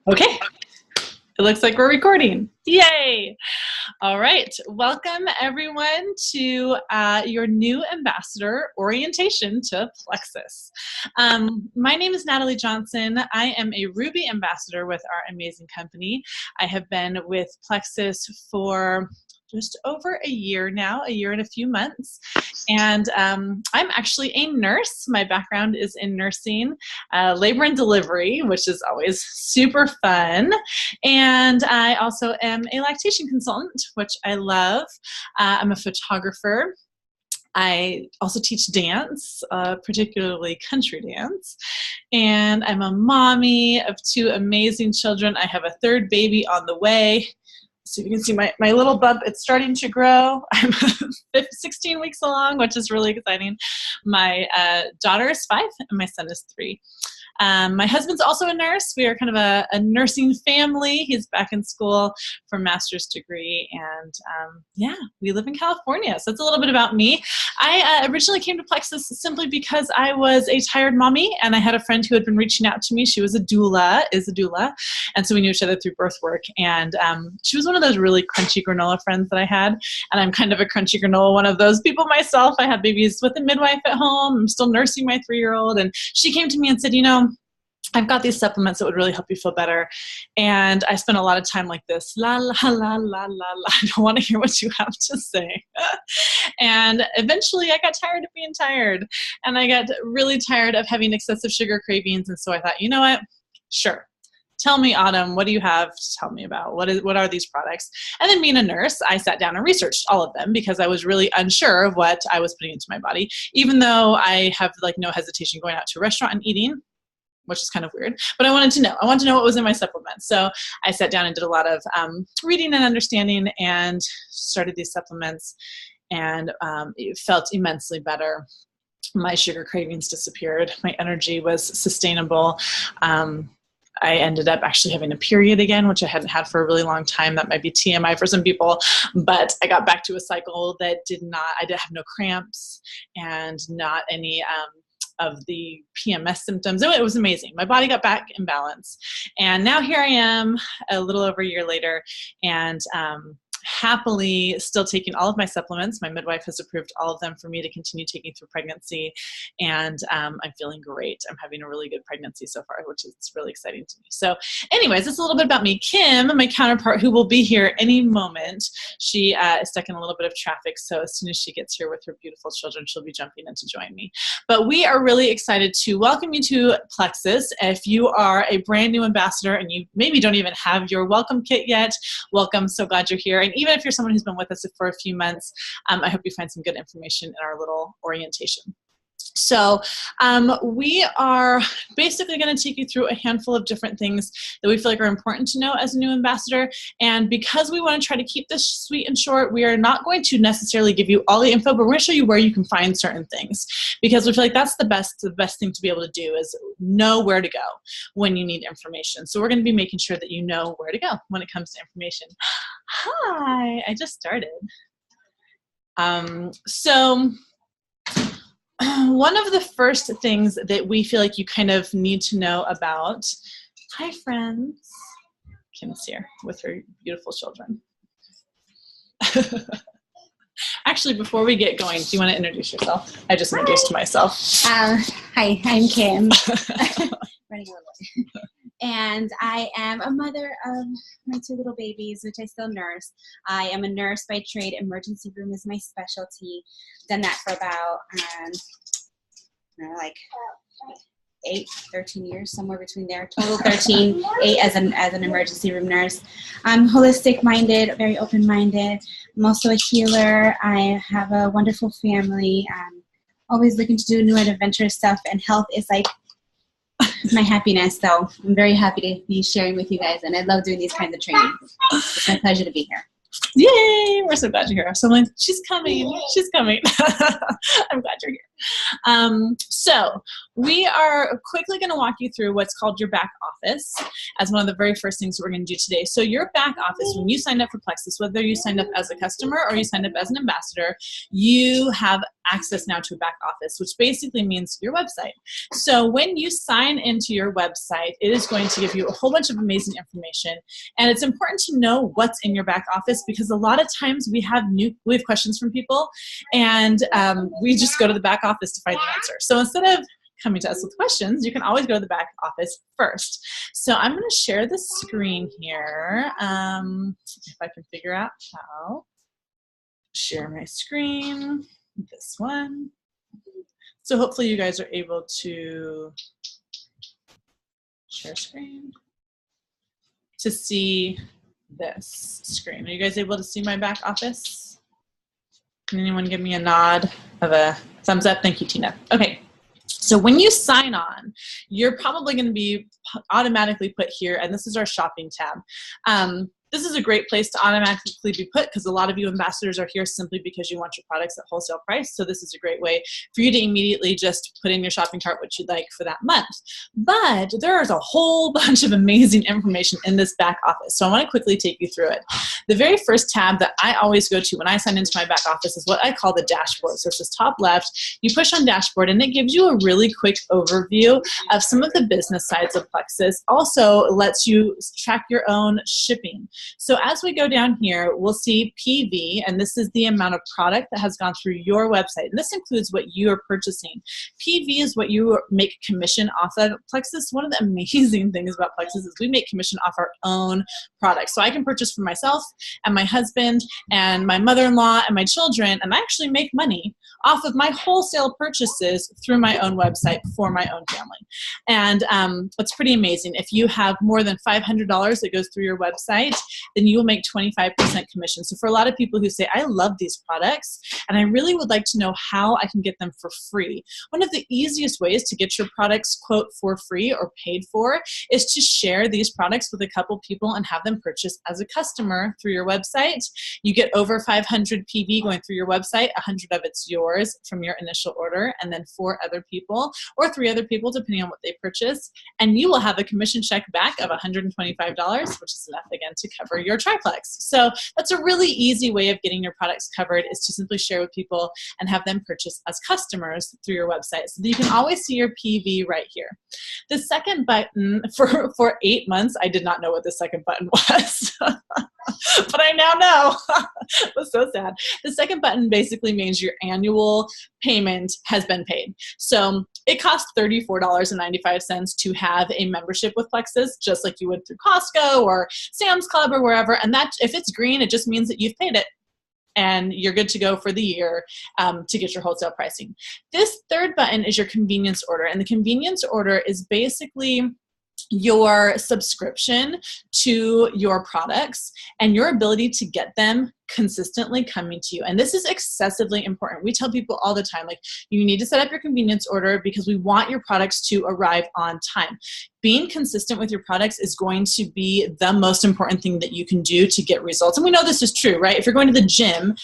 Okay, it looks like we're recording. Yay! All right, welcome everyone to your new ambassador orientation to Plexus. My name is Natalie Johnson. I am a Ruby ambassador with our amazing company. I have been with Plexus for just over a year now, a year and a few months. And I'm actually a nurse. My background is in nursing, labor and delivery, which is always super fun. And I also am a lactation consultant, which I love. I'm a photographer. I also teach dance, particularly country dance. And I'm a mommy of two amazing children. I have a third baby on the way. So you can see my little bump, it's starting to grow. I'm 16 weeks along, which is really exciting. My daughter is 5 and my son is 3. My husband's also a nurse. We are kind of a nursing family. He's back in school for a master's degree. And yeah, we live in California. So it's a little bit about me. I originally came to Plexus simply because I was a tired mommy and I had a friend who had been reaching out to me. She was is a doula. And so we knew each other through birth work. And she was one of those really crunchy granola friends that I had. And I'm kind of a crunchy granola, one of those people myself. I have babies with a midwife at home. I'm still nursing my 3-year-old. And she came to me and said, you know, I've got these supplements that would really help you feel better. And I spent a lot of time like this, la, la, la, la, la, la. I don't want to hear what you have to say. And eventually I got tired of being tired. And I got really tired of having excessive sugar cravings. And so I thought, you know what? Sure. Tell me, Autumn, what do you have to tell me about? What are these products? And then being a nurse, I sat down and researched all of them because I was really unsure of what I was putting into my body, even though I have like no hesitation going out to a restaurant and eating, which is kind of weird, but I wanted to know. I wanted to know what was in my supplements. So I sat down and did a lot of reading and understanding and started these supplements, and it felt immensely better. My sugar cravings disappeared. My energy was sustainable. I ended up actually having a period again, which I hadn't had for a really long time. That might be TMI for some people, but I got back to a cycle that I did have no cramps and not any of the PMS symptoms. It was amazing. My body got back in balance. And now here I am a little over a year later, and happily still taking all of my supplements. My midwife has approved all of them for me to continue taking through pregnancy. And I'm feeling great. I'm having a really good pregnancy so far, which is really exciting to me. So anyways, that's a little bit about me. Kim, my counterpart, who will be here any moment, she is stuck in a little bit of traffic. So as soon as she gets here with her beautiful children, she'll be jumping in to join me. But we are really excited to welcome you to Plexus. If you are a brand new ambassador and you maybe don't even have your welcome kit yet, welcome. So glad you're here. And even if you're someone who's been with us for a few months, I hope you find some good information in our little orientation. So we are basically going to take you through a handful of different things that we feel like are important to know as a new ambassador. And because we want to try to keep this sweet and short, we are not going to necessarily give you all the info, but we're going to show you where you can find certain things, because we feel like that's the best thing to be able to do is know where to go when you need information. So we're going to be making sure that you know where to go when it comes to information. Hi, I just started. One of the first things that we feel like you kind of need to know about, hi friends, Kim's here with her beautiful children. Actually, before we get going, do you want to introduce yourself? I just introduced myself. Hi, I'm Kim. Running away. And I am a mother of my 2 little babies, which I still nurse. I am a nurse by trade. Emergency room is my specialty. Done that for about, 13 years, somewhere between there. Total 13, 8 as an emergency room nurse. I'm holistic-minded, very open-minded. I'm also a healer. I have a wonderful family. I'm always looking to do new and adventurous stuff, and health is like my happiness. So I'm very happy to be sharing with you guys, and I love doing these kinds of trainings. It's my pleasure to be here. Yay! We're so glad you're here. So I'm like, she's coming. She's coming. I'm glad you're here. So we are quickly going to walk you through what's called your back office as one of the very first things we're going to do today. So your back office, when you signed up for Plexus, whether you signed up as a customer or you signed up as an ambassador, you have access now to a back office, which basically means your website. So when you sign into your website, it is going to give you a whole bunch of amazing information. And it's important to know what's in your back office, because a lot of times we have questions from people, and we just go to the back office to find the answer. So instead of coming to us with questions, you can always go to the back office first. So I'm going to share the screen here. If I can figure out how. Share my screen. This one. So hopefully you guys are able to share screen to see this screen. Are you guys able to see my back office? Can anyone give me a nod of a thumbs up? Thank you, Tina. Okay. So when you sign on, you're probably going to be automatically put here, and this is our shopping tab. This is a great place to automatically be put, because a lot of you ambassadors are here simply because you want your products at wholesale price. So this is a great way for you to immediately just put in your shopping cart what you'd like for that month. But there's a whole bunch of amazing information in this back office. So I want to quickly take you through it. The very first tab that I always go to when I sign into my back office is what I call the dashboard. So it's just top left. You push on dashboard, and it gives you a really quick overview of some of the business sides of Plexus. Also lets you track your own shipping. So as we go down here, we'll see PV, and this is the amount of product that has gone through your website. And this includes what you are purchasing. PV is what you make commission off of. Plexus, one of the amazing things about Plexus is we make commission off our own products. So I can purchase for myself and my husband and my mother-in-law and my children, and I actually make money off of my wholesale purchases through my own website for my own family. And it's pretty amazing. If you have more than $500 that goes through your website, then you will make 25% commission. So for a lot of people who say, I love these products and I really would like to know how I can get them for free, one of the easiest ways to get your products, quote, for free or paid for is to share these products with a couple people and have them purchase as a customer through your website. You get over 500 PV going through your website, 100 of it's yours from your initial order, and then 4 other people or 3 other people depending on what they purchase, and you will have a commission check back of $125, which is enough again to cover your triplex. So that's a really easy way of getting your products covered, is to simply share with people and have them purchase as customers through your website. So that you can always see your PV right here. The second button, for 8 months, I did not know what the second button was. But I now know. It was so sad. The second button basically means your annual payment has been paid. So it costs $34.95 to have a membership with Plexus, just like you would through Costco or Sam's Club or wherever. And that, if it's green, it just means that you've paid it and you're good to go for the year to get your wholesale pricing. This third button is your convenience order. And the convenience order is basically your subscription to your products and your ability to get them consistently coming to you. And this is excessively important. We tell people all the time, like, you need to set up your convenience order because we want your products to arrive on time. Being consistent with your products is going to be the most important thing that you can do to get results. And we know this is true, right? If you're going to the gym and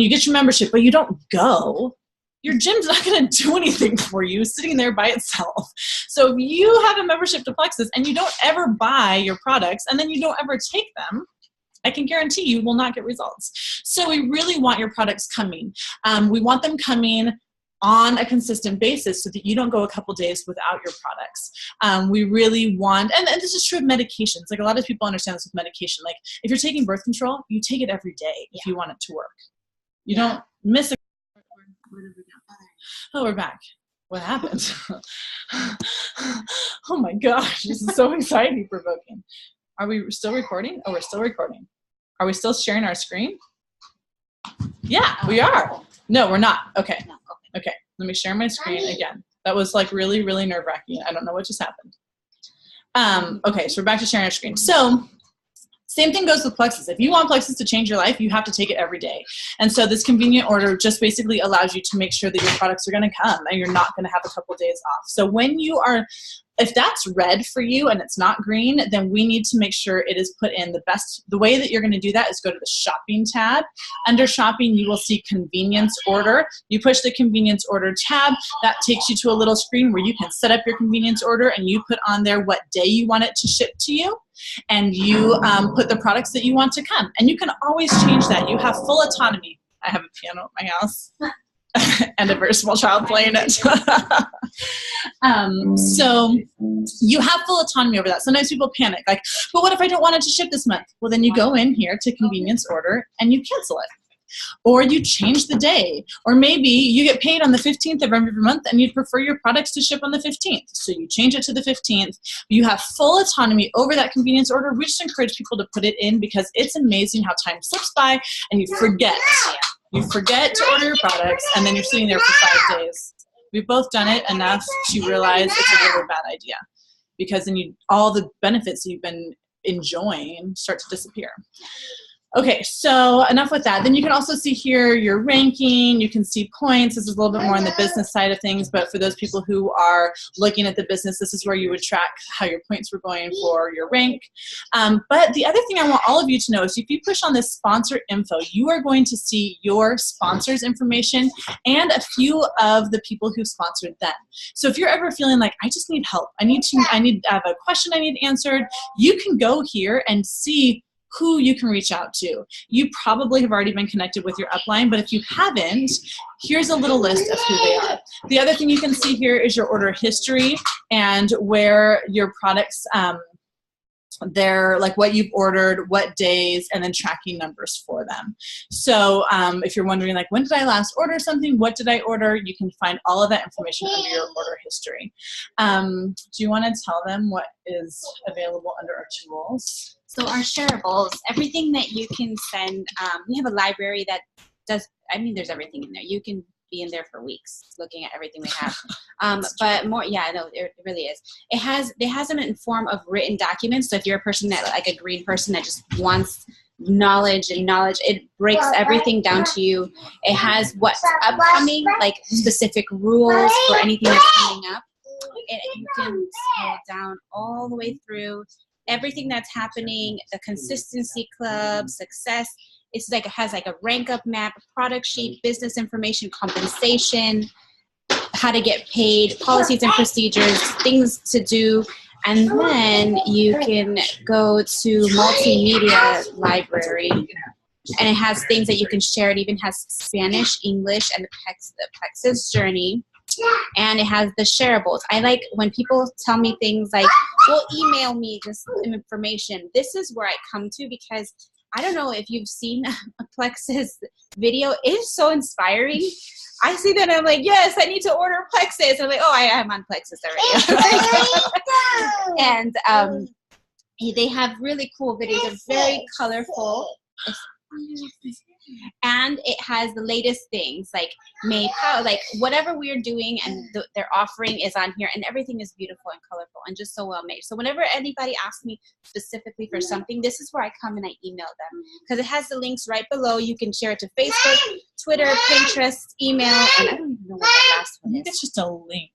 you get your membership, but you don't go, your gym's not going to do anything for you sitting there by itself. So if you have a membership to Plexus and you don't ever buy your products and then you don't ever take them, I can guarantee you will not get results. So we really want your products coming. We want them coming on a consistent basis so that you don't go a couple days without your products. We really want, and this is true of medications. Like, a lot of people understand this with medication. Like, if you're taking birth control, you take it every day if you want it to work. You don't miss a. Where did we go? Oh, we're back. What happened? Oh my gosh, this is so anxiety provoking. Are we still recording? Oh, we're still recording. Are we still sharing our screen? Yeah, we are. No, we're not. Okay. Okay, let me share my screen again. That was like really, really nerve-wracking. I don't know what just happened. Okay, so we're back to sharing our screen. So same thing goes with Plexus. If you want Plexus to change your life, you have to take it every day. And so this convenient order just basically allows you to make sure that your products are going to come and you're not going to have a couple days off. So when you are If that's red for you and it's not green, then we need to make sure it is put in the way that you're going to do that is go to the shopping tab. Under shopping, you will see convenience order. You push the convenience order tab. That takes you to a little screen where you can set up your convenience order, and you put on there what day you want it to ship to you, and you put the products that you want to come. And you can always change that. You have full autonomy. I have a piano at my house. And a very small child playing it. So you have full autonomy over that. Sometimes people panic, like, but what if I don't want it to ship this month? Well, then you go in here to convenience order and you cancel it. Or you change the day. Or maybe you get paid on the 15th of every month and you'd prefer your products to ship on the 15th. So you change it to the 15th. You have full autonomy over that convenience order. We just encourage people to put it in because it's amazing how time slips by and you forget. You forget to order your products, and then you're sitting there for 5 days. We've both done it enough to realize it's a really bad idea, because then all the benefits you've been enjoying start to disappear. Okay, so enough with that. Then you can also see here your ranking. You can see points. This is a little bit more on the business side of things, but for those people who are looking at the business, this is where you would track how your points were going for your rank. But the other thing I want all of you to know is if you push on this sponsor info, you are going to see your sponsors information and a few of the people who sponsored them. So if you're ever feeling like, I just need help, I have a question I need answered, you can go here and see who you can reach out to. You probably have already been connected with your upline, but if you haven't, here's a little list of who they are. The other thing you can see here is your order history and where your products, they're like what you've ordered, what days, and then tracking numbers for them. So if you're wondering, like, when did I last order something? What did I order? You can find all of that information under your order history. Do you want to tell them what is available under our tools? So our shareables, everything that you can send, we have a library that does, there's everything in there. You can be in there for weeks looking at everything we have. But more, yeah, no, it really is. It has them in form of written documents. So if you're a person that, like a green person that just wants knowledge, it breaks everything down to you. It has what's upcoming, like specific rules for anything that's coming up. You can scroll down all the way through everything that's happening, the consistency club, success. It's like, it has like a rank up map, a product sheet, business information, compensation, how to get paid, policies and procedures, things to do. And then you can go to multimedia library, and it has things that you can share. It even has Spanish, English, and the Plexus journey. And it has the shareables. I like when people tell me things like, well, email me this information. This is where I come to, because I don't know if you've seen a Plexus video. It is so inspiring. I see that and I'm like, yes, I need to order Plexus. And I'm like, oh, I am on Plexus already. And they have really cool videos. They're very colorful. And it has the latest things like power, like whatever we're doing and their offering is on here, and everything is beautiful and colorful and just so well made. So whenever anybody asks me specifically for something, this is where I come and I email them, because it has the links right below. You can share it to Facebook, Twitter, Pinterest, email, and I don't even know what the last one is. It's just a link.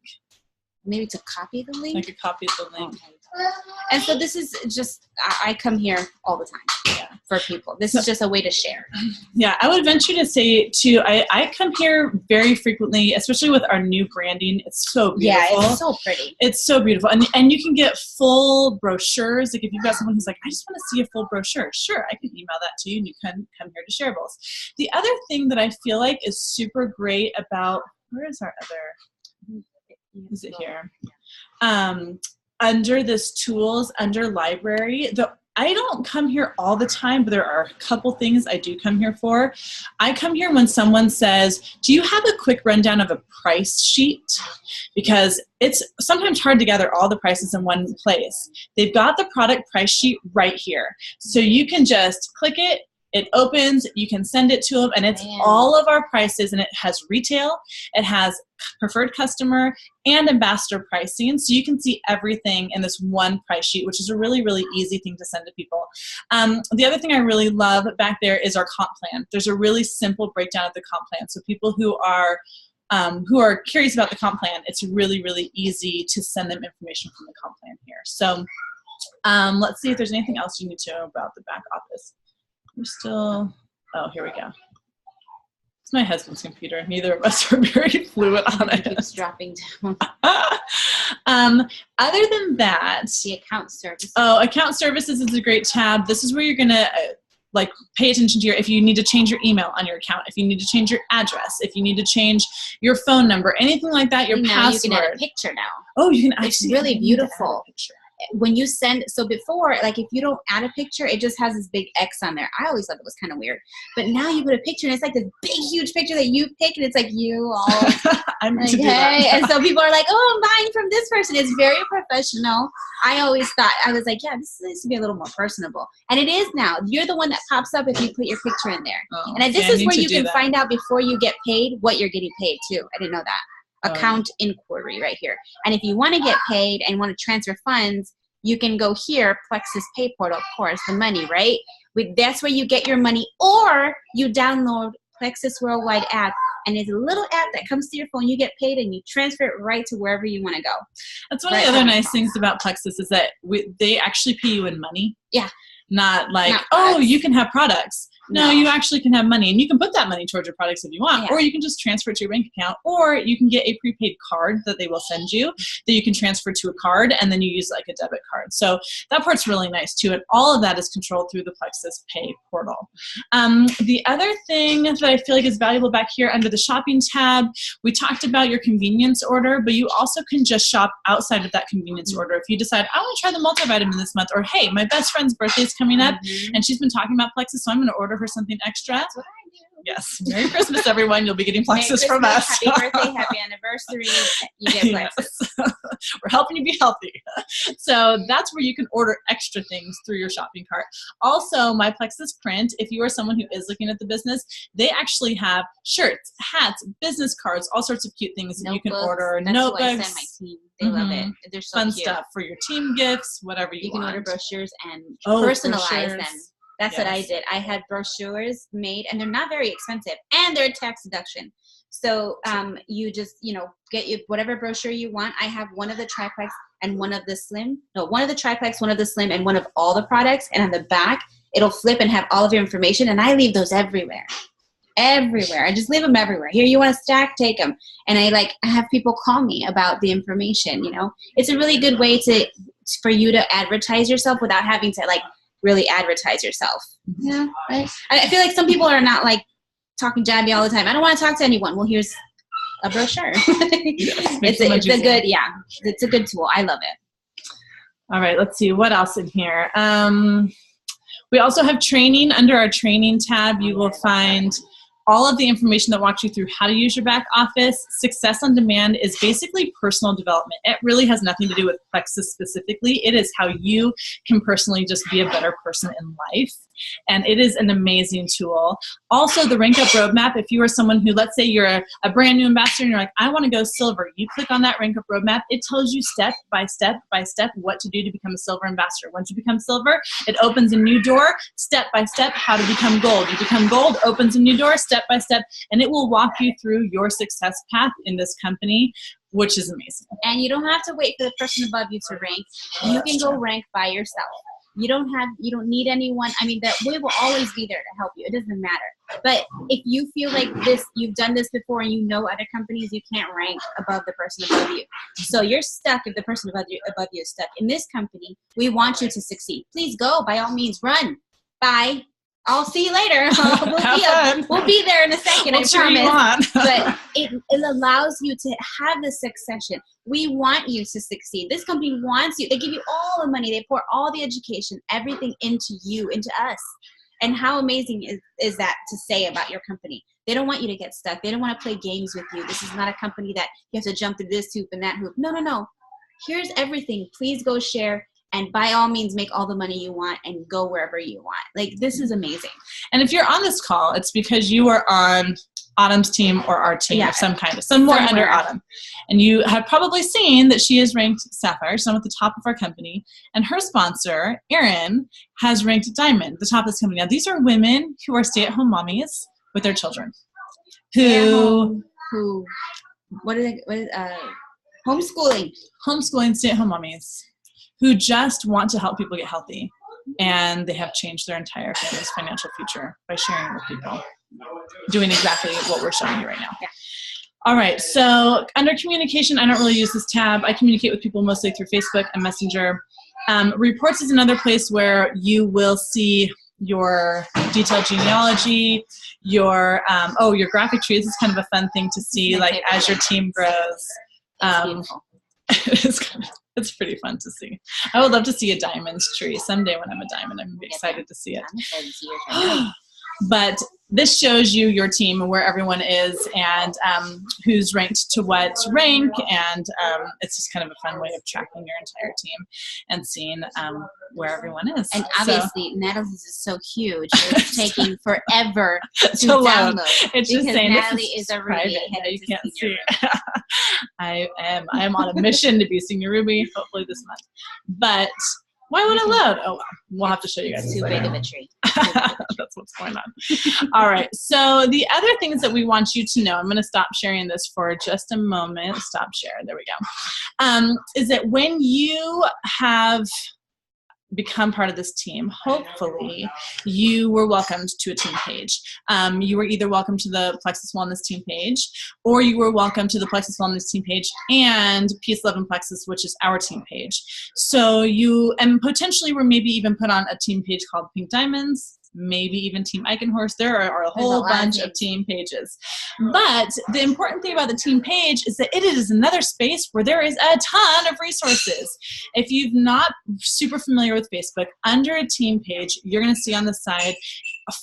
Maybe to copy the link? I could copy the link. Okay. And so this is just, I come here all the time for people. This is just a way to share. Yeah, I would venture to say too, I come here very frequently, especially with our new branding. It's so beautiful. Yeah, it's so pretty. It's so beautiful. And you can get full brochures. Like if you've got someone who's like, I just want to see a full brochure. Sure, I can email that to you and you can come here to Shareables. The other thing that I feel like is super great about, where is our other, is it here? Under this tools, under library, I don't come here all the time, but there are a couple things I do come here for. I come here when someone says, do you have a quick rundown of a price sheet? Because it's sometimes hard to gather all the prices in one place. They've got the product price sheet right here. So you can just click it. It opens, you can send it to them, and it's all of our prices, and it has retail, it has preferred customer, and ambassador pricing, so you can see everything in this one price sheet, which is a really, really easy thing to send to people. The other thing I really love back there is our comp plan. There's a really simple breakdown of the comp plan, so people who are who are curious about the comp plan, it's really, really easy to send them information from the comp plan here. So let's see if there's anything else you need to know about the back office. We're still, oh, here we go. It's my husband's computer. Neither of us are very fluent on it. It keeps dropping down. Other than that, the account services. Oh, account services is a great tab. This is where you're gonna like pay attention to if you need to change your email on your account, if you need to change your address, if you need to change your phone number, anything like that, your password. You can add a picture now. Oh, you can actually. It's really beautiful. When you send, so before, like if you don't add a picture, it just has this big X on there. I always thought it was kind of weird. But now you put a picture and it's like this big, huge picture that you pick and it's like you all. I'm like, to do that. hey. And so people are like, oh, I'm buying from this person. It's very professional. I always thought, I was like, yeah, this needs to be a little more personable. And it is now. You're the one that pops up if you put your picture in there. Oh, and this is where you can find out before you get paid what you're getting paid too. I didn't know that. Account inquiry right here. And if you want to get paid and want to transfer funds, you can go here, Plexus Pay Portal, of course, the money, right? That's where you get your money, or you download Plexus Worldwide app, and it's a little app that comes to your phone. You get paid, and you transfer it right to wherever you want to go. That's one of the other nice things about Plexus is that they actually pay you in money. Yeah. Not like, oh, you can have products. No, you actually can have money, and you can put that money towards your products if you want, or you can just transfer it to your bank account, or you can get a prepaid card that they will send you that you can transfer to a card, and then you use like a debit card. So that part's really nice too, and all of that is controlled through the Plexus Pay portal. The other thing that I feel like is valuable back here under the shopping tab, we talked about your convenience order, but you also can just shop outside of that convenience order. If you decide, I want to try the multivitamin this month, or hey, my best friend's birthday is coming up, and she's been talking about Plexus, so I'm going to order her something extra. That's what I do. Yes. Merry Christmas, everyone. You'll be getting Plexus from us. Happy birthday, happy anniversary. You get Plexus. Yes. We're helping you be healthy. So that's where you can order extra things through your shopping cart. Also, My Plexus Print, if you are someone who is looking at the business, they actually have shirts, hats, business cards, all sorts of cute things that you can order. That's notebooks. What I send my team. They love it. They're so fun cute. stuff for your team gifts, whatever you want. You can order brochures and personalize them. That's what I did. I had brochures made, and they're not very expensive, and they're tax deduction. So you just, get you whatever brochure you want. I have one of the triplex and one of the slim. No, one of the triplex, one of the slim, and one of all the products. And on the back, it'll flip and have all of your information. And I leave those everywhere. Everywhere. I just leave them everywhere. Here, you want to stack? Take them. And I have people call me about the information. It's a really good way for you to advertise yourself without having to really advertise yourself. Yeah, right. I feel like some people are not talking jabby all the time. I don't want to talk to anyone. Well, here's a brochure. It's a good tool. I love it. All right, let's see what else in here. We also have training. Under our training tab, you will find all of the information that walks you through how to use your back office. Success on Demand is basically personal development. It really has nothing to do with Plexus specifically. It is how you can personally just be a better person in life. And it is an amazing tool. Also, the Rank Up Roadmap, if you are someone who, let's say you're a brand new ambassador and you're like, I want to go silver. You click on that Rank Up Roadmap. It tells you step by step by step what to do to become a silver ambassador. Once you become silver, it opens a new door, step by step, how to become gold. You become gold, opens a new door, step by step, and it will walk you through your success path in this company, which is amazing. And you don't have to wait for the person above you to rank. You can go rank by yourself. You don't need anyone. We will always be there to help you. It doesn't matter. But if you feel like you've done this before and you know other companies, you can't rank above the person above you. So you're stuck if the person above you is stuck. In this company, we want you to succeed. Please go. By all means, run. Bye. I'll see you later. We'll be there in a second, I promise. But it allows you to have this succession. We want you to succeed. This company wants you. They give you all the money. They pour all the education, everything into you, into us. And how amazing is that to say about your company? They don't want you to get stuck. They don't want to play games with you. This is not a company that you have to jump through this hoop and that hoop. No. Here's everything. Please go share. And by all means, make all the money you want and go wherever you want. This is amazing. And if you're on this call, it's because you are on Autumn's team or our team of some kind, somewhere under Autumn. And you have probably seen that she is ranked Sapphire, so I'm at the top of our company. And her sponsor, Erin, has ranked Diamond, the top of this company. Now, these are women who are stay-at-home mommies with their children who who, homeschooling stay-at-home mommies who just want to help people get healthy, and they have changed their entire family's financial future by sharing with people, doing exactly what we're showing you right now. Yeah. All right, so under communication, I don't really use this tab. I communicate with people mostly through Facebook and Messenger. Reports is another place where you will see your detailed genealogy, your graphic tree. This is kind of a fun thing to see, like as your team grows. It's pretty fun to see. I would love to see a diamonds tree someday. When I'm a diamond, I'm excited to see it. I'm excited to see your tree. But this shows you your team and where everyone is, and who's ranked to what rank, and it's just kind of a fun way of tracking your entire team and seeing where everyone is. And obviously, Natalie's is so huge; it's taking forever to download. It's just saying Natalie this is a private. Ruby. Yeah, you can't see it. I am on a mission to be Senior Ruby, hopefully this month. But why won't it load? Oh, well, we'll have to show you guys. It's too big of a tree. That's what's going on. All right. So the other things that we want you to know, I'm going to stop sharing this for just a moment. Stop share. There we go. Is that when you have become part of this team, hopefully you were welcomed to a team page. You were either welcome to the Plexus Wellness team page, or you were welcome to the Plexus Wellness team page and Peace, Love, and Plexus, which is our team page. So and potentially were maybe even put on a team page called Pink Diamonds, maybe even Team Eikenhorst. There are a whole bunch of team pages. But the important thing about the team page is that it is another space where there is a ton of resources. If you're not super familiar with Facebook, under a team page, you're going to see on the side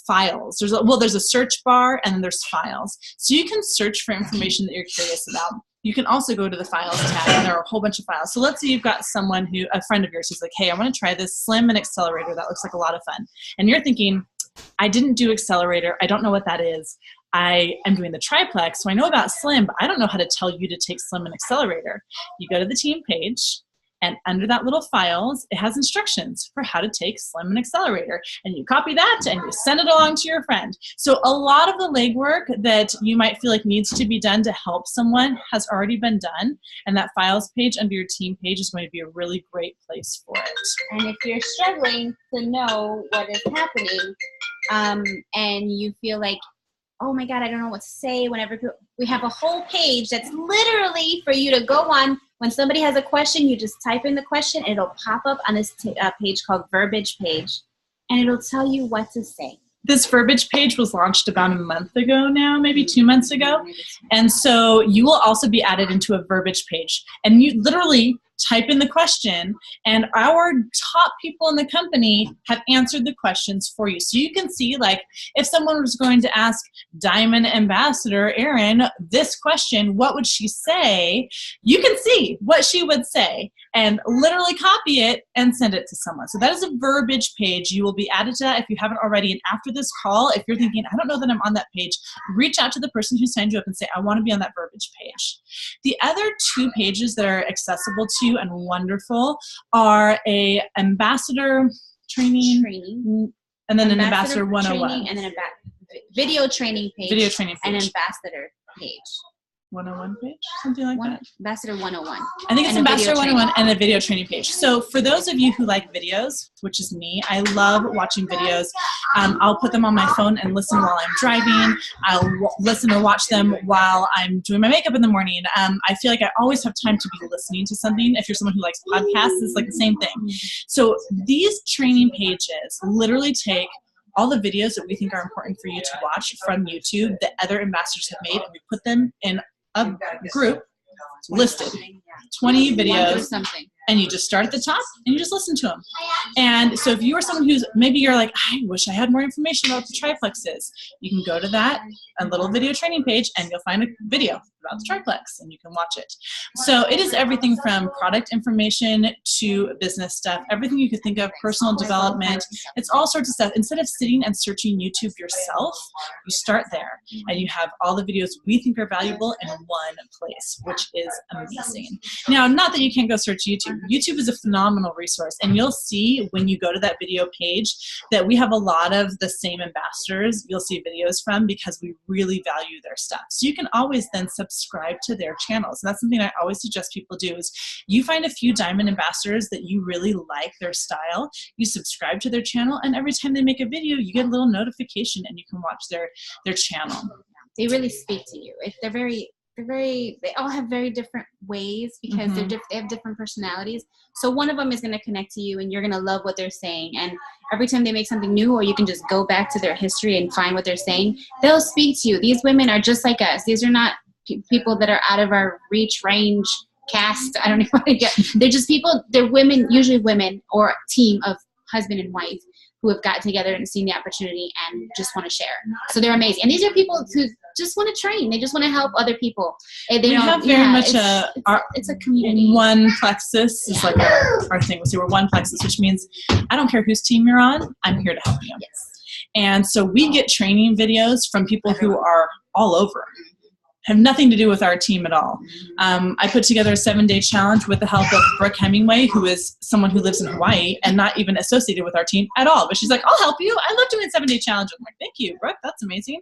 files. There's a search bar, and then there's files. So you can search for information that you're curious about. You can also go to the files tab, and there are a whole bunch of files. So let's say you've got a friend of yours who's like, hey, I want to try this Slim and Accelerator. That looks like a lot of fun. And you're thinking, I didn't do Accelerator. I don't know what that is. I am doing the triplex, so I know about Slim, but I don't know how to tell you to take Slim and Accelerator. You go to the team page, and under that little files, it has instructions for how to take Slim and Accelerator. And you copy that and you send it along to your friend. So a lot of the legwork that you might feel like needs to be done to help someone has already been done. And that files page under your team page is going to be a really great place for it. And if you're struggling to know what is happening, and you feel like, oh my God, I don't know what to say, we have a whole page that's literally for you to go on. When somebody has a question, you just type in the question, and it'll pop up on this page called Verbiage page, and it'll tell you what to say. This Verbiage page was launched about a month ago now, maybe 2 months ago. And so you will also be added into a Verbiage page. And you literally type in the question, and our top people in the company have answered the questions for you. So you can see, like, if someone was going to ask Diamond Ambassador Erin this question, what would she say? You can see what she would say and literally copy it and send it to someone. So that is a Verbiage page. You will be added to that if you haven't already. And after this call, if you're thinking, I don't know that I'm on that page, reach out to the person who signed you up and say, I want to be on that Verbiage page. The other two pages that are accessible to you and wonderful are a ambassador training. And then an ambassador 101. And then a video training page. And ambassador page. 101 page, something like that. Ambassador 101. I think it's Ambassador 101 and a video training page. So for those of you who like videos, which is me, I love watching videos. I'll put them on my phone and listen while I'm driving. I'll listen or watch them while I'm doing my makeup in the morning. I feel like I always have time to be listening to something. If you're someone who likes podcasts, it's like the same thing. So these training pages literally take all the videos that we think are important for you to watch from YouTube that other ambassadors have made, and we put them in a group listed, 20 videos, and you just start at the top and you just listen to them. And so if you are someone who's, maybe you're like, I wish I had more information about what the triplexes, you can go to that, a little video training page, and you'll find a video about the triplex, and you can watch it. So it is everything from product information to business stuff, everything you could think of, personal development. It's all sorts of stuff. Instead of sitting and searching YouTube yourself, you start there and you have all the videos we think are valuable in one place, which is amazing. Now, not that you can't go search YouTube. YouTube is a phenomenal resource, and you'll see when you go to that video page that we have a lot of the same ambassadors you'll see videos from because we really value their stuff. So you can always then subscribe to their channels. And that's something I always suggest people do is you find a few diamond ambassadors that you really like their style, you subscribe to their channel, and every time they make a video, you get a little notification and you can watch their channel. They really speak to you. They all have very different ways because they have different personalities. So one of them is going to connect to you and you're going to love what they're saying. And every time they make something new, or you can just go back to their history and find what they're saying, they'll speak to you. These women are just like us. These are not people that are out of our reach, range, caste. I don't know what to get. They're just people. They're women, usually women or a team of husband and wife who have got together and seen the opportunity and just want to share. So they're amazing. And these are people who just want to train. They just want to help other people. We have very much it's a community. One plexus is like our thing. So we're one plexus, which means I don't care whose team you're on, I'm here to help you. Yes. And so we get training videos from people who are all over. Have nothing to do with our team at all. I put together a 7-day challenge with the help of Brooke Hemingway, who is someone who lives in Hawaii and not even associated with our team at all. But she's like, I'll help you. I love doing a 7-day challenge. I'm like, thank you, Brooke. That's amazing.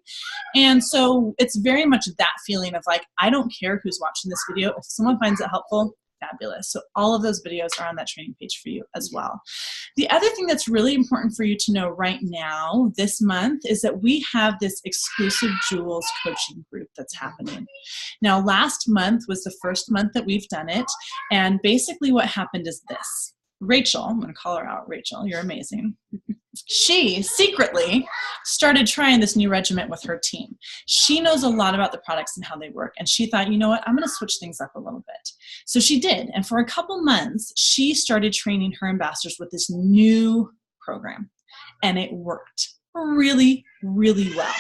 And so it's very much that feeling of like, I don't care who's watching this video. If someone finds it helpful, fabulous. So all of those videos are on that training page for you as well. The other thing that's really important for you to know right now, this month, is that we have this exclusive Jewels coaching group that's happening. Now, last month was the first month that we've done it. And basically what happened is this. Rachel, I'm going to call her out. Rachel, you're amazing. She secretly started trying this new regimen with her team. She knows a lot about the products and how they work. And she thought, you know what, I'm going to switch things up a little bit. So she did. And for a couple months, she started training her ambassadors with this new program. And it worked really, really well.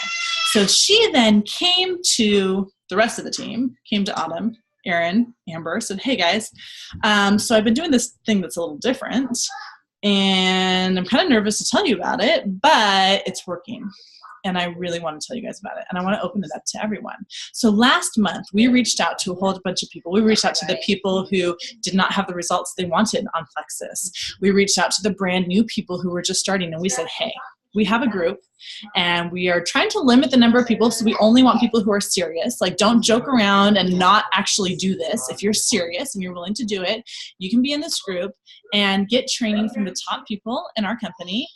So she then came to the rest of the team, came to Autumn, Erin, Amber, said, hey guys, so I've been doing this thing that's a little different and I'm kind of nervous to tell you about it, but it's working. And I really want to tell you guys about it. And I want to open it up to everyone. So last month, we reached out to a whole bunch of people. We reached out to the people who did not have the results they wanted on Plexus. We reached out to the brand new people who were just starting. And we said, hey, we have a group and we are trying to limit the number of people. So we only want people who are serious. Like, don't joke around and not actually do this. If you're serious and you're willing to do it, you can be in this group and get training from the top people in our company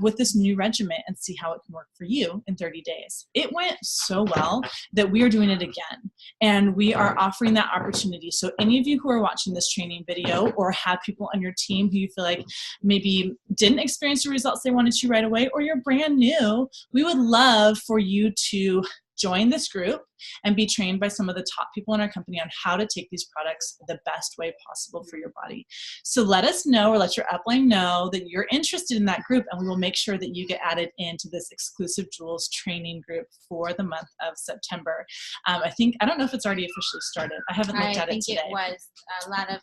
with this new regimen and see how it can work for you in 30 days. It went so well that we are doing it again. And we are offering that opportunity. So any of you who are watching this training video or have people on your team who you feel like maybe didn't experience the results they wanted to right away, or you're brand new, we would love for you to join this group and be trained by some of the top people in our company on how to take these products the best way possible for your body. So let us know, or let your upline know that you're interested in that group, and we will make sure that you get added into this exclusive Jewels training group for the month of September. I don't know if it's already officially started. I haven't looked at it today. I think it was. A lot of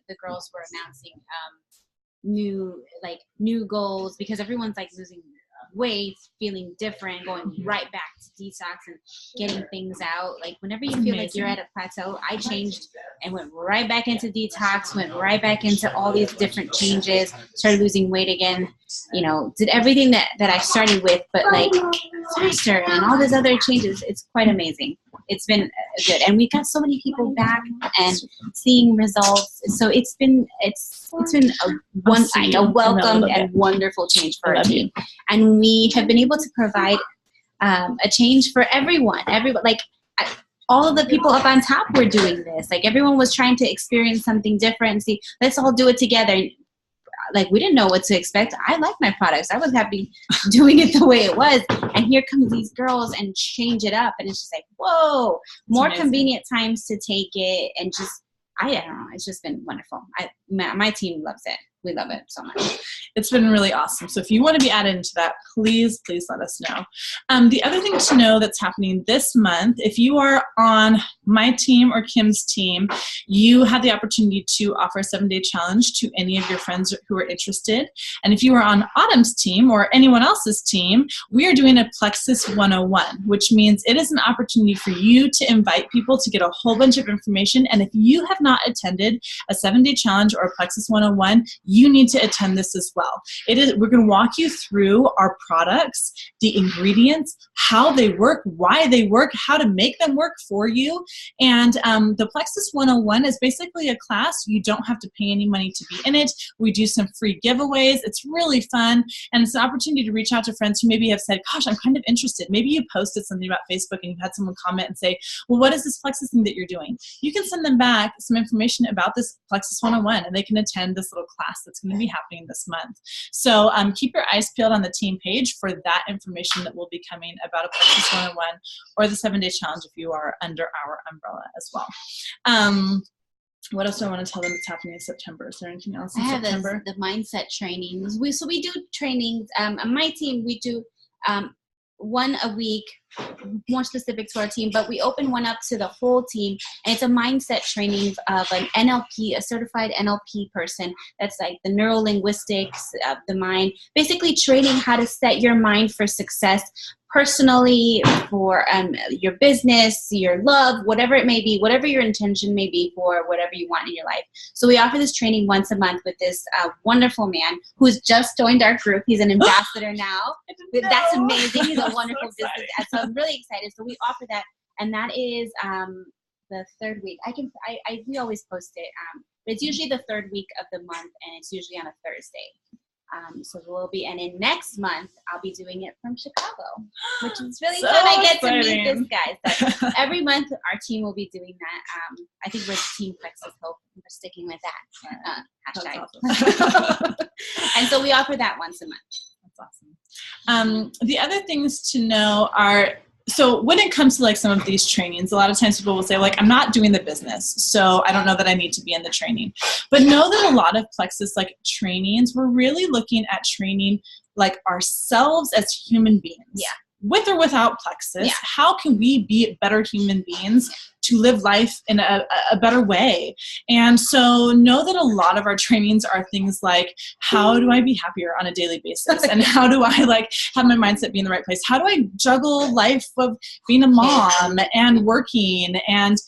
the girls were announcing new goals, because everyone's like losing weight, feeling different, going right back to detox and getting things out. Like, whenever you feel like you're at a plateau, I changed and went right back into detox, went right back into all these different changes, started losing weight again, did everything that I started with, but like faster, and all these other changes. It's quite amazing. It's been good. And we got so many people back and seeing results. So it's been a welcomed and wonderful change for our team. And we have been able to provide a change for everyone. All of the people up on top were doing this. Like, everyone was trying to experience something different and see, let's all do it together. Like, we didn't know what to expect. I like my products. I was happy doing it the way it was. And here comes these girls and change it up. And it's just like, whoa, more convenient times to take it. And just, I don't know. It's just been wonderful. My team loves it. we love it so much. It's been really awesome. So if you want to be added into that, please let us know. The other thing to know that's happening this month, if you are on my team or Kim's team, you have the opportunity to offer a 7-day challenge to any of your friends who are interested. And if you are on Autumn's team or anyone else's team, we are doing a Plexus 101, which means it is an opportunity for you to invite people to get a whole bunch of information. And if you have not attended a 7-day challenge or a Plexus 101, you need to attend this as well. We're going to walk you through our products, the ingredients, how they work, why they work, how to make them work for you. And the Plexus 101 is basically a class. You don't have to pay any money to be in it. We do some free giveaways. It's really fun. And it's an opportunity to reach out to friends who maybe have said, gosh, I'm kind of interested. Maybe you posted something about Facebook and you've had someone comment and say, well, what is this Plexus thing that you're doing? You can send them back some information about this Plexus 101 and they can attend this little class that's going to be happening this month. So keep your eyes peeled on the team page for that information that will be coming about a Plexus 101 or the 7-day challenge if you are under our umbrella as well. What else do I want to tell them that's happening in September? Is there anything else in September? I have the mindset trainings. We do trainings. On my team, we do one a week, more specific to our team, but we open one up to the whole team, and it's a mindset training of an NLP, a certified NLP person. That's like the neuro-linguistics of the mind, basically training how to set your mind for success personally, for your business, your love, whatever it may be, whatever your intention may be for whatever you want in your life. So we offer this training once a month with this wonderful man who's just joined our group. He's an ambassador now. That's amazing. He's a wonderful business. So I'm really excited. So we offer that, and that is the third week. We always post it. But it's usually the third week of the month, and it's usually on a Thursday. So we'll be, and in next month, I'll be doing it from Chicago, which is really fun. I get to meet this guy. So every month, our team will be doing that. I think we're Team Plexus Hope. We're sticking with that hashtag. Awesome. And so we offer that once a month. That's awesome. The other things to know are, so when it comes to like some of these trainings, a lot of times people will say like, I'm not doing the business, so I don't know that I need to be in the training. But know that a lot of Plexus like trainings, we're really looking at training like ourselves as human beings. Yeah. With or without Plexus, how can we be better human beings to live life in a better way? And so know that a lot of our trainings are things like, how do I be happier on a daily basis? And how do I like have my mindset be in the right place? How do I juggle life of being a mom and working? And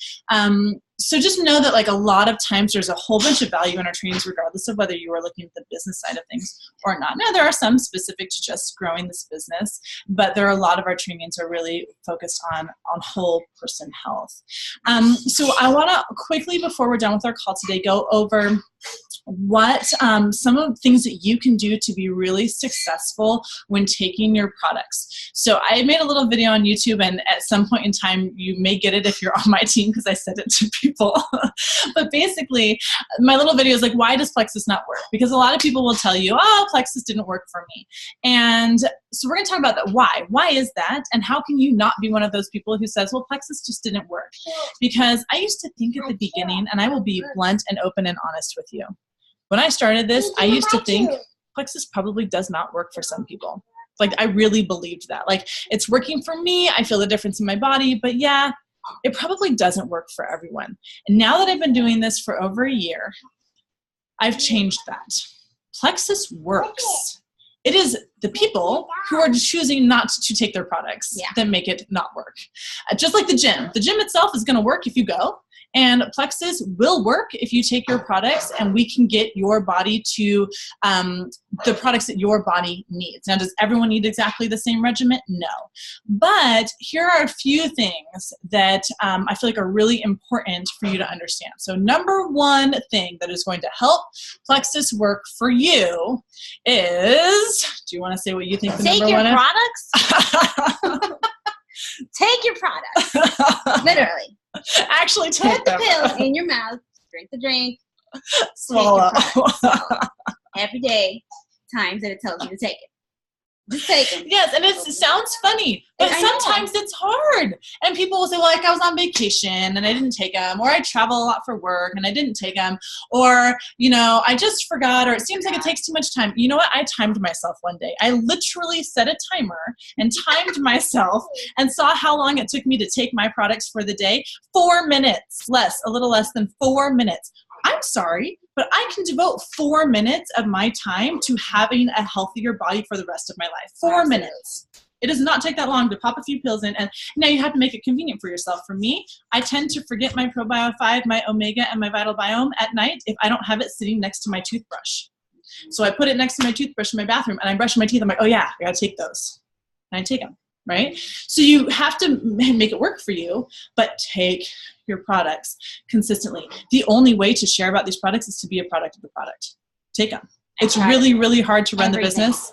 so just know that like a lot of times there's a whole bunch of value in our trainings regardless of whether you are looking at the business side of things or not. Now there are some specific to just growing this business, but there are a lot of our trainings are really focused on whole person health. So I want to quickly, before we're done with our call today, go over what some of the things that you can do to be really successful when taking your products. So I made a little video on YouTube, and at some point in time you may get it if you're on my team because I sent it to people. But basically my little video is like, why does Plexus not work? Because a lot of people will tell you, oh, Plexus didn't work for me. And so we're going to talk about that. Why is that? And how can you not be one of those people who says, well, Plexus just didn't work? Because I used to think at the beginning, and I will be blunt and open and honest with you. When I started this, I used to think Plexus probably does not work for some people. Like I really believed that. Like it's working for me. I feel the difference in my body, but yeah, it probably doesn't work for everyone. And now that I've been doing this for over a year, I've changed that. Plexus works. It is the people who are choosing not to take their products that make it not work. Just like the gym. The gym itself is going to work if you go. And Plexus will work if you take your products, and we can get your body to the products that your body needs. Now, does everyone need exactly the same regimen? No. But here are a few things that I feel like are really important for you to understand. So number one thing that is going to help Plexus work for you is, do you want to say what you think the number one is? Take your products. Take your products. Literally. Actually take them. Put the pill in your mouth, drink the drink, swallow. Every day, times that it tells you to take it. Just take them. Yes, and it sounds funny, but sometimes it's hard. And people will say, well, like I was on vacation and I didn't take them, or I travel a lot for work and I didn't take them, or, I just forgot, or it seems like it takes too much time. You know what? I timed myself one day. I literally set a timer and timed myself and saw how long it took me to take my products for the day. 4 minutes, a little less than 4 minutes. I'm sorry, but I can devote 4 minutes of my time to having a healthier body for the rest of my life. 4 minutes. It does not take that long to pop a few pills in, and now you have to make it convenient for yourself. For me, I tend to forget my Probio 5, my Omega, and my Vital Biome at night if I don't have it sitting next to my toothbrush. So I put it next to my toothbrush in my bathroom, and I'm brushing my teeth. I'm like, oh yeah, I gotta take those. And I take them. Right? So you have to make it work for you, but take your products consistently. The only way to share about these products is to be a product of the product. Take them. It's really, really hard to run the business.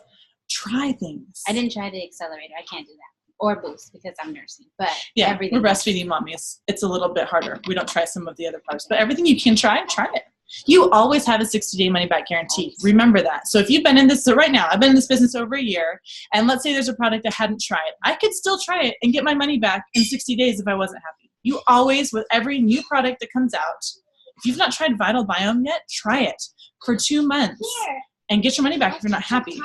Try things. I didn't try the accelerator. I can't do that. Or boost because I'm nursing. But yeah, everything we're breastfeeding mommies. It's a little bit harder. We don't try some of the other products, but everything you can try it. You always have a 60-day money-back guarantee. Remember that. So if you've been in this, so right now, I've been in this business over a year, and let's say there's a product I hadn't tried. I could still try it and get my money back in 60 days if I wasn't happy. You always, with every new product that comes out, if you've not tried Vital Biome yet, try it for 2 months and get your money back if you're not happy.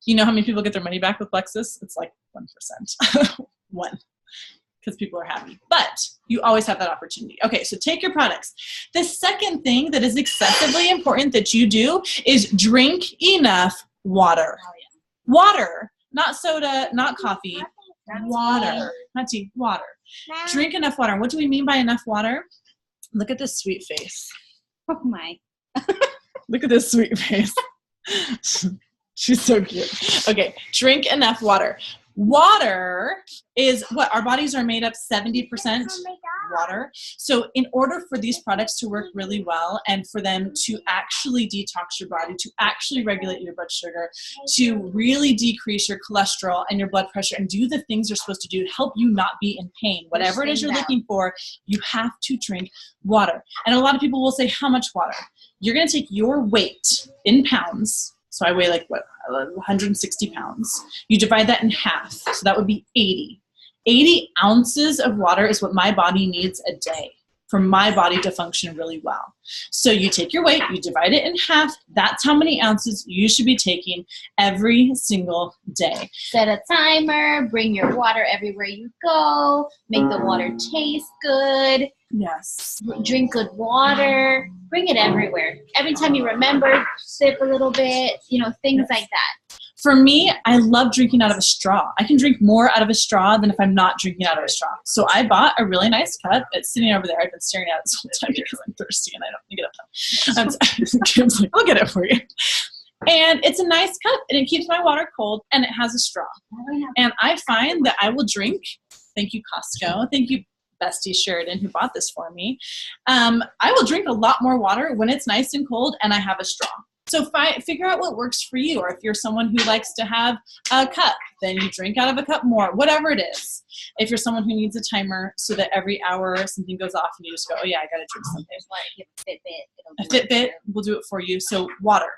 You know how many people get their money back with Plexus? It's like 1%. 1. Because people are happy. But you always have that opportunity. Okay, so take your products. The second thing that is excessively important that you do is drink enough water. Water, not soda, not coffee, water. Not tea, water. Drink enough water. What do we mean by enough water? Look at this sweet face. Oh my. Look at this sweet face. She's so cute. Okay, drink enough water. Water is what our bodies are made up 70% water. So in order for these products to work really well and for them to actually detox your body, to actually regulate your blood sugar, to really decrease your cholesterol and your blood pressure and do the things they're supposed to do to help you not be in pain, whatever it is you're looking for, you have to drink water. And a lot of people will say, how much water? You're going to take your weight in pounds. So I weigh 160 pounds. You divide that in half. So that would be 80. 80 ounces of water is what my body needs a day for my body to function really well. So you take your weight, you divide it in half. That's how many ounces you should be taking every single day. Set a timer, bring your water everywhere you go, make the water taste good. Yes. Drink good water. Bring it everywhere. Every time you remember, sip a little bit, things like that. For me, I love drinking out of a straw. I can drink more out of a straw than if I'm not drinking out of a straw. So I bought a really nice cup. It's sitting over there. I've been staring at it this whole time because I'm thirsty and I don't get it up. Kim's like, I'll get it for you. And it's a nice cup and it keeps my water cold and it has a straw. And I find that I will drink, thank you Costco, thank you Bestie Sheridan who bought this for me. I will drink a lot more water when it's nice and cold and I have a straw. So figure out what works for you. Or if you're someone who likes to have a cup, then you drink out of a cup more, whatever it is. If you're someone who needs a timer so that every hour something goes off and you just go, oh yeah, I got to drink something. A Fitbit will do it for you. So water.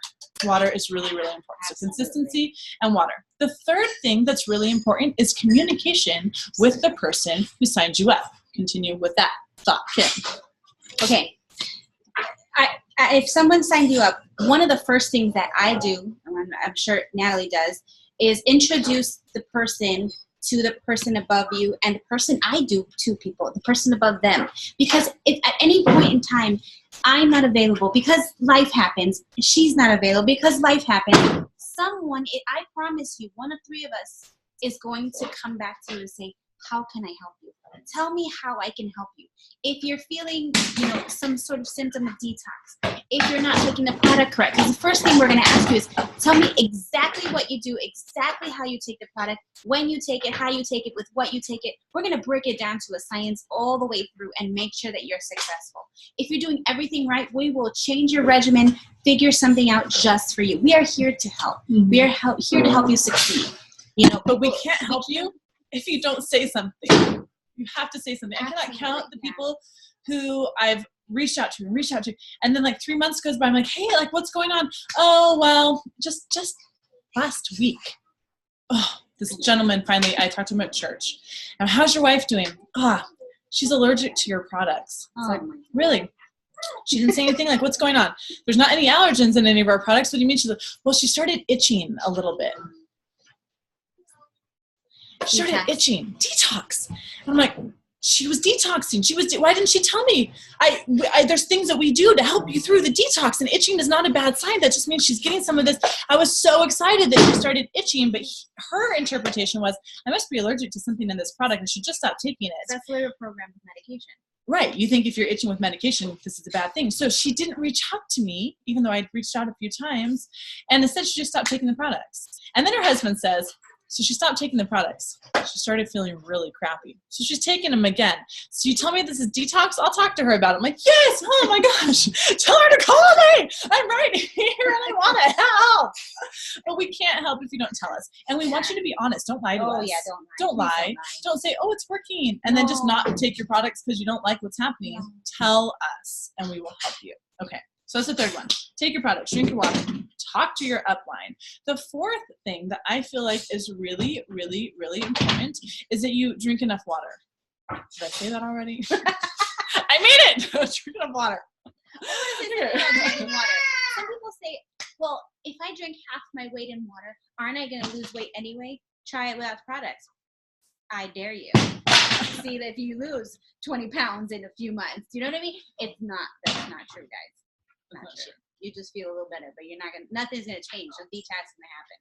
Water is really, really important. So consistency and water. The third thing that's really important is communication with the person who signed you up. Continue with that thought, Kim. Okay. If someone signed you up, one of the first things that I do, and I'm sure Natalie does, is introduce the person to the person above you and the person I do to people, the person above them. Because if at any point in time I'm not available because life happens, she's not available because life happens, someone, I promise you, one of three of us is going to come back to you and say, how can I help you? Tell me how I can help you. If you're feeling, some sort of symptom of detox, if you're not taking the product correct, because the first thing we're going to ask you is, tell me exactly what you do, exactly how you take the product, when you take it, how you take it, with what you take it. We're going to break it down to a science all the way through and make sure that you're successful. If you're doing everything right, we will change your regimen, figure something out just for you. We are here to help. Mm-hmm. We are here to help you succeed. But we can't help you if you don't say something. You have to say something. Absolutely. I cannot count the people who I've reached out to, and then 3 months goes by, I'm like, hey, what's going on? Oh, well, just last week this gentleman finally, I talked to him at church. Now, how's your wife doing? She's allergic to your products. It's like, really? She didn't say anything, like, what's going on? There's not any allergens in any of our products. What do you mean? She's like, well, she started itching a little bit. She started itching. Detox. And I'm like, she was detoxing. Why didn't she tell me? There's things that we do to help you through the detox, and itching is not a bad sign. That just means she's getting some of this. I was so excited that she started itching, but her interpretation was, I must be allergic to something in this product. I should just stop taking it. That's what we're programmed with medication. Right. You think if you're itching with medication, this is a bad thing. So she didn't reach out to me, even though I'd reached out a few times. And instead, she just stopped taking the products. And then her husband says, so she stopped taking the products. She started feeling really crappy. So she's taking them again. So you tell me this is detox? I'll talk to her about it. I'm like, yes. Oh my gosh. Tell her to call me. I'm right here and I want to help. But we can't help if you don't tell us. And we want you to be honest. Don't lie to us. Yeah, don't lie. Don't say, oh, it's working. And then just not take your products because you don't like what's happening. Tell us and we will help you. Okay. So that's the third one. Take your products, drink your water, talk to your upline. The fourth thing that I feel like is really, really, really important is that you drink enough water. Did I say that already? I made it! Drink enough water. Drinking water. Some people say, well, if I drink half my weight in water, aren't I going to lose weight anyway? Try it without products. I dare you. See that if you lose 20 pounds in a few months, you know what I mean? That's not true, guys. Not true. You just feel a little better, but nothing's gonna change. So detox gonna happen.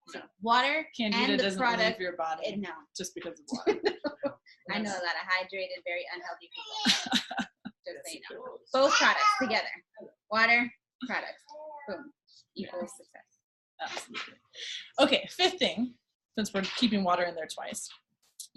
So water Candida and the doesn't product, leave your body. No, just because of water. I know a lot of hydrated, very unhealthy people. Just so you know. Both products together. Water, products. Boom. Equals success. Absolutely. Okay, fifth thing, since we're keeping water in there twice.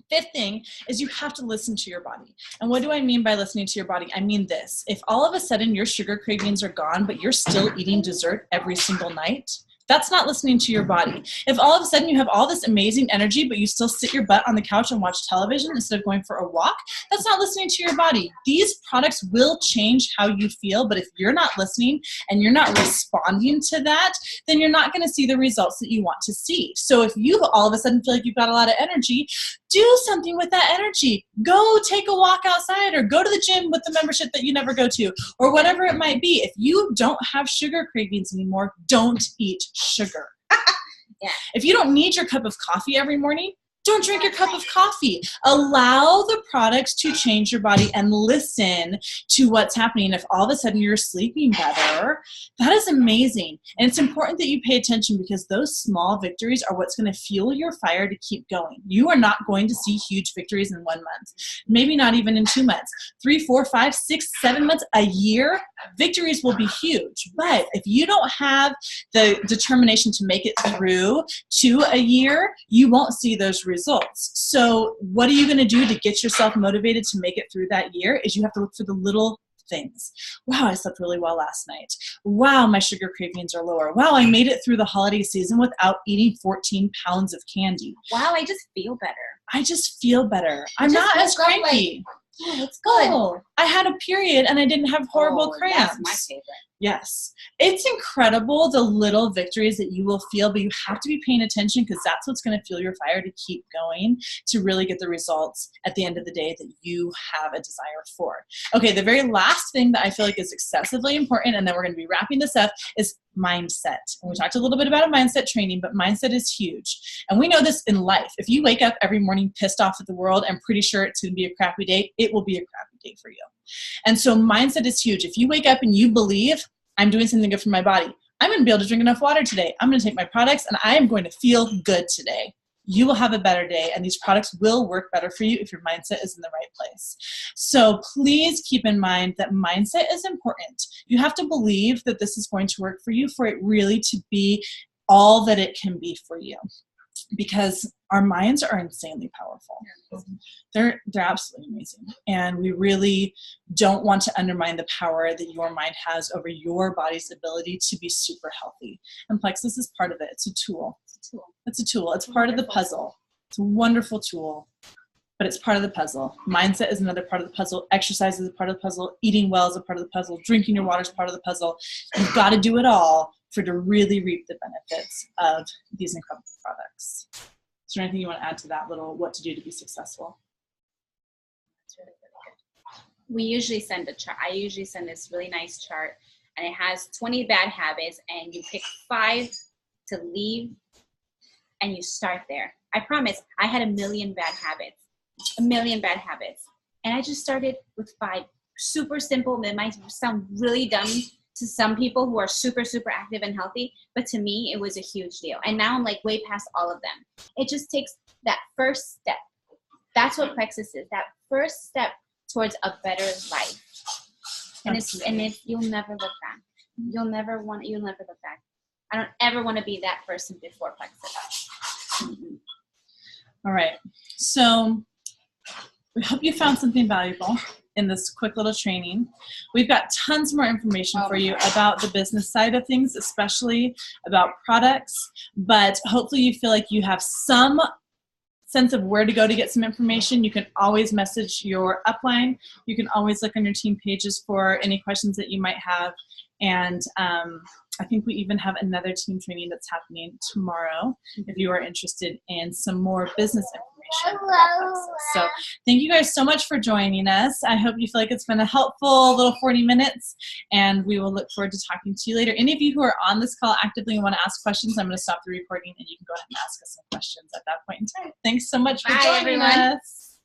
Fifth thing is you have to listen to your body. And what do I mean by listening to your body? I mean this. If all of a sudden your sugar cravings are gone, but you're still eating dessert every single night, that's not listening to your body. If all of a sudden you have all this amazing energy, but you still sit your butt on the couch and watch television instead of going for a walk, that's not listening to your body. These products will change how you feel, but if you're not listening and you're not responding to that, then you're not going to see the results that you want to see. So if you all of a sudden feel like you've got a lot of energy, do something with that energy. Go take a walk outside or go to the gym with the membership that you never go to or whatever it might be. If you don't have sugar cravings anymore, don't eat sugar. Yeah. If you don't need your cup of coffee every morning, don't drink your cup of coffee. Allow the products to change your body and listen to what's happening. If all of a sudden you're sleeping better, that is amazing. And it's important that you pay attention because those small victories are what's going to fuel your fire to keep going. You are not going to see huge victories in 1 month, maybe not even in 2 months, 3, 4, 5, 6, 7 months, a year. Victories will be huge. But if you don't have the determination to make it through to a year, you won't see those results. So what are you going to do to get yourself motivated to make it through that year is you have to look for the little things. Wow, I slept really well last night. Wow, my sugar cravings are lower. Wow, I made it through the holiday season without eating 14 pounds of candy. Wow, I just feel better. I just feel better. I'm not as cranky. Oh, that's good. Oh, I had a period and I didn't have horrible cramps. That's my favorite. Yes. It's incredible the little victories that you will feel, but you have to be paying attention because that's what's going to fuel your fire to keep going to really get the results at the end of the day that you have a desire for. Okay, the very last thing that I feel like is excessively important, and then we're going to be wrapping this up, is mindset. And we talked a little bit about a mindset training, but mindset is huge. And we know this in life. If you wake up every morning pissed off at the world and pretty sure it's going to be a crappy day, it will be a crappy day for you. And so mindset is huge. If you wake up and you believe, I'm doing something good for my body, I'm going to be able to drink enough water today, I'm going to take my products, and I am going to feel good today, you will have a better day, and these products will work better for you if your mindset is in the right place. So please keep in mind that mindset is important. You have to believe that this is going to work for you for it really to be all that it can be for you. Because our minds are insanely powerful. They're absolutely amazing. And we really don't want to undermine the power that your mind has over your body's ability to be super healthy. And Plexus is part of it. It's a tool. It's a tool. It's part of the puzzle. It's a wonderful tool, but it's part of the puzzle. Mindset is another part of the puzzle. Exercise is a part of the puzzle. Eating well is a part of the puzzle. Drinking your water is part of the puzzle. You've got to do it all for to really reap the benefits of these incredible products. products. Is there anything you want to add to that little what to do to be successful? We usually send a chart. I usually send this really nice chart, and it has 20 bad habits, and you pick 5 to leave, and you start there. I promise, I had 1 million bad habits. 1 million bad habits. And I just started with 5. Super simple. It might sound really dumb to some people who are super, super active and healthy, but to me, it was a huge deal. And now I'm like way past all of them. It just takes that first step. That's what Plexus is, that first step towards a better life. And it's you'll never look back. You'll never look back. I don't ever want to be that person before Plexus. Mm-hmm. All right. So we hope you found something valuable in this quick little training. We've got tons more information for you about the business side of things, especially about products, but hopefully you feel like you have some sense of where to go to get some information. You can always message your upline. You can always look on your team pages for any questions that you might have. And I think we even have another team training that's happening tomorrow if you are interested in some more business information about Plexus. So thank you guys so much for joining us. I hope you feel like it's been a helpful little 40 minutes, and we will look forward to talking to you later. Any of you who are on this call actively and want to ask questions, I'm going to stop the recording and you can go ahead and ask us some questions at that point in time. Thanks so much for joining us.